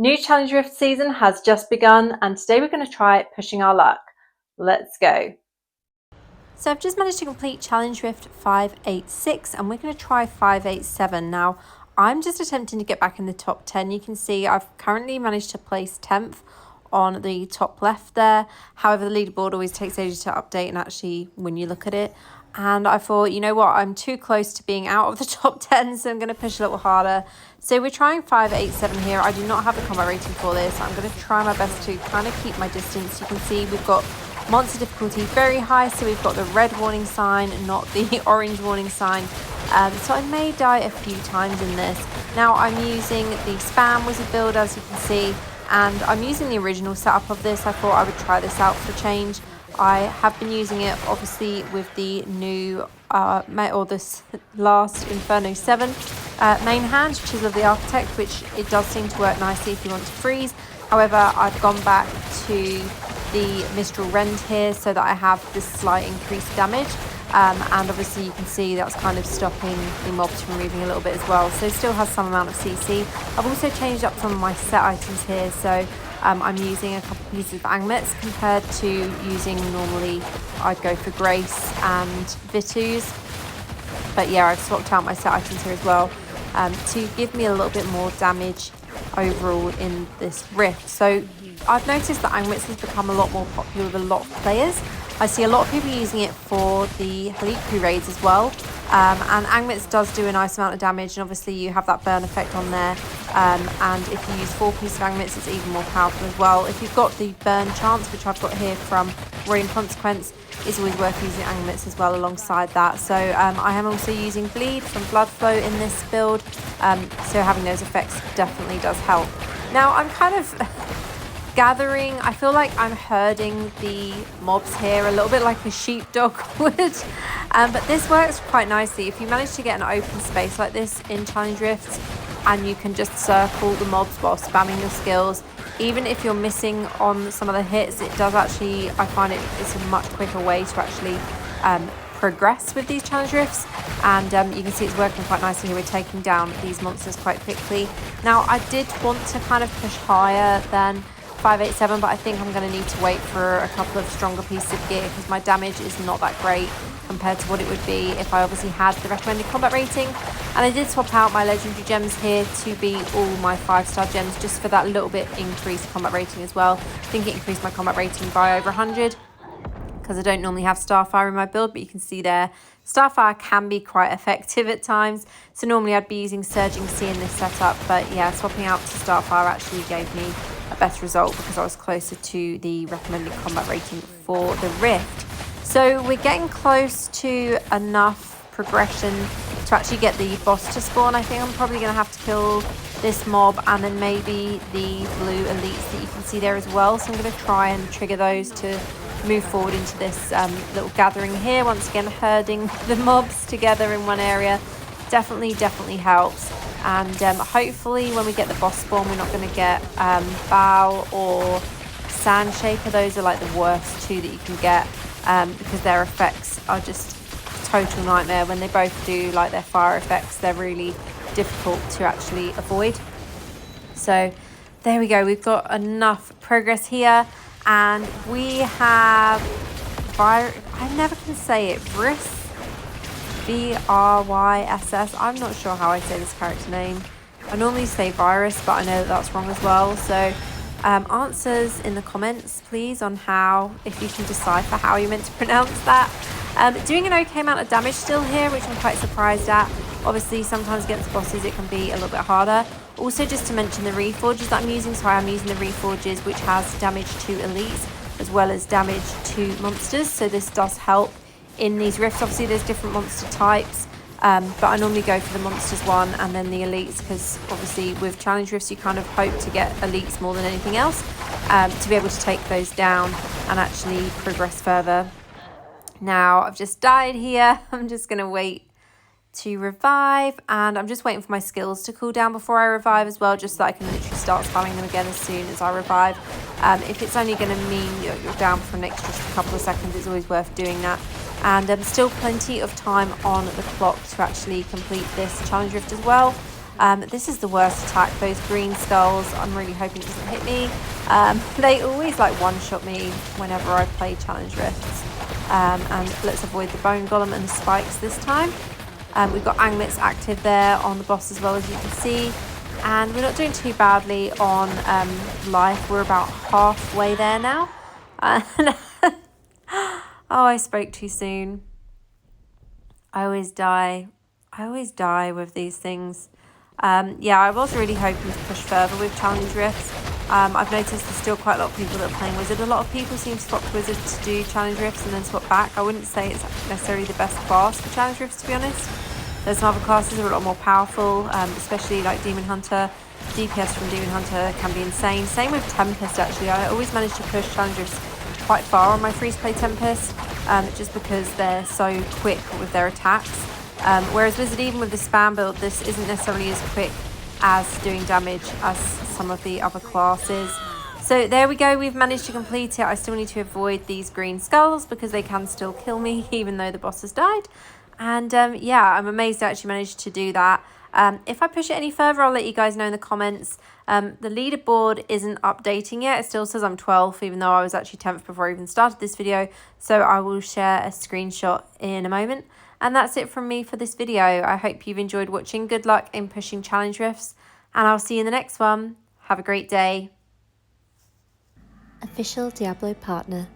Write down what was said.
New Challenge Rift season has just begun, and today we're going to try pushing our luck. Let's go. So I've just managed to complete Challenge Rift 586, and we're going to try 587. Now, I'm just attempting to get back in the top 10. You can see I've currently managed to place 10th on the top left there. However, the leaderboard always takes ages to update, and actually when you look at it, and I thought, you know what, I'm too close to being out of the top 10, so I'm going to push a little harder. So we're trying 587 here. I do not have a combat rating for this. I'm going to try my best to kind of keep my distance. You can see we've got monster difficulty very high, so we've got the red warning sign, not the orange warning sign. So I may die a few times in this. Now I'm using the spam wizard build, as you can see, and I'm using the original setup of this. I thought I would try this out for change. I have been using it obviously with the new or this last Inferno 7 main hand, Chisel of the Architect, which it does seem to work nicely if you want to freeze. However, I've gone back to the Mistral Rend here so that I have this slight increased damage, and obviously you can see that's kind of stopping the mobs from moving a little bit as well, so it still has some amount of CC. I've also changed up some of my set items here, so I'm using a couple pieces of Angmets compared to using normally I'd go for Grace and Vitus. But yeah, I've swapped out my set items here as well to give me a little bit more damage overall in this rift. So I've noticed that Angmets has become a lot more popular with a lot of players. I see a lot of people using it for the Haliku raids as well. And Angmets does do a nice amount of damage, and obviously you have that burn effect on there. And if you use 4 pieces of Angmets, it's even more powerful as well. If you've got the burn chance, which I've got here from Roaring Consequence, it's always worth using Angmets as well alongside that. So I am also using Bleed from Bloodflow in this build, so having those effects definitely does help. Now I'm kind of gathering, I feel like I'm herding the mobs here a little bit like a sheepdog would, but this works quite nicely. If you manage to get an open space like this in Challenge Rifts and you can just circle the mobs while spamming your skills, even if you're missing on some of the hits, it does actually, I find it's a much quicker way to actually progress with these Challenge Rifts, and you can see it's working quite nicely here. We're taking down these monsters quite quickly. Now I did want to kind of push higher than 587, but I think I'm going to need to wait for a couple of stronger pieces of gear because my damage is not that great compared to what it would be if I obviously had the recommended combat rating. And I did swap out my legendary gems here to be all my 5-star gems just for that little bit increased combat rating as well. I think it increased my combat rating by over 100 because I don't normally have Starfire in my build, but you can see there Starfire can be quite effective at times. So normally I'd be using Surging Sea in this setup, but yeah, swapping out to Starfire actually gave me a better result because I was closer to the recommended combat rating for the Rift. So we're getting close to enough progression to actually get the boss to spawn. I think I'm probably going to have to kill this mob and then maybe the blue elites that you can see there as well. So I'm going to try and trigger those to move forward into this little gathering here. Once again, herding the mobs together in one area definitely helps. And hopefully when we get the boss spawn, we're not going to get Bow or Sand Shaper. Those are like the worst two that you can get because their effects are just a total nightmare. When they both do like their fire effects, they're really difficult to actually avoid. So there we go. We've got enough progress here, and we have I never can say it. Vyss. I'm not sure how I say this character name. I normally say Virus, but I know that that's wrong as well. So answers in the comments please on how, if you can decipher how you're meant to pronounce that. Doing an okay amount of damage still here, which I'm quite surprised at. Obviously sometimes against bosses it can be a little bit harder. Also, just to mention the reforges that I'm using, so I am using the reforges which has damage to elites as well as damage to monsters, so this does help in these rifts. Obviously there's different monster types, but I normally go for the monsters one and then the elites, because obviously with challenge rifts you kind of hope to get elites more than anything else, to be able to take those down and actually progress further. Now I've just died here. I'm just going to wait to revive, and I'm just waiting for my skills to cool down before I revive as well, just so I can literally start spamming them again as soon as I revive. If it's only going to mean you're down for an extra couple of seconds, it's always worth doing that. And still plenty of time on the clock to actually complete this challenge rift as well. This is the worst attack, those green skulls. I'm really hoping it doesn't hit me. They always like one-shot me whenever I play challenge rifts. And let's avoid the bone golem and the spikes this time. We've got Anglitz active there on the boss as well, as you can see. And we're not doing too badly on life. We're about halfway there now. Oh, I spoke too soon. I always die. I always die with these things. Yeah, I was really hoping to push further with challenge rifts. I've noticed there's still quite a lot of people that are playing Wizard. A lot of people seem to swap to Wizard to do challenge rifts and then swap back. I wouldn't say it's necessarily the best class for challenge rifts, to be honest. There's some other classes that are a lot more powerful, especially like Demon Hunter. DPS from Demon Hunter can be insane. Same with Tempest, actually. I always manage to push challenge rifts quite far on my freeze-play Tempest, just because they're so quick with their attacks. Whereas Wizard, even with the spam build, this isn't necessarily as quick as doing damage as some of the other classes. So there we go, we've managed to complete it. I still need to avoid these green skulls because they can still kill me even though the boss has died. And yeah, I'm amazed I actually managed to do that. If I push it any further, I'll let you guys know in the comments. The leaderboard isn't updating yet. It still says I'm 12th, even though I was actually 10th before I even started this video. So I will share a screenshot in a moment. And that's it from me for this video. I hope you've enjoyed watching. Good luck in pushing challenge rifts, and I'll see you in the next one. Have a great day. Official Diablo Partner.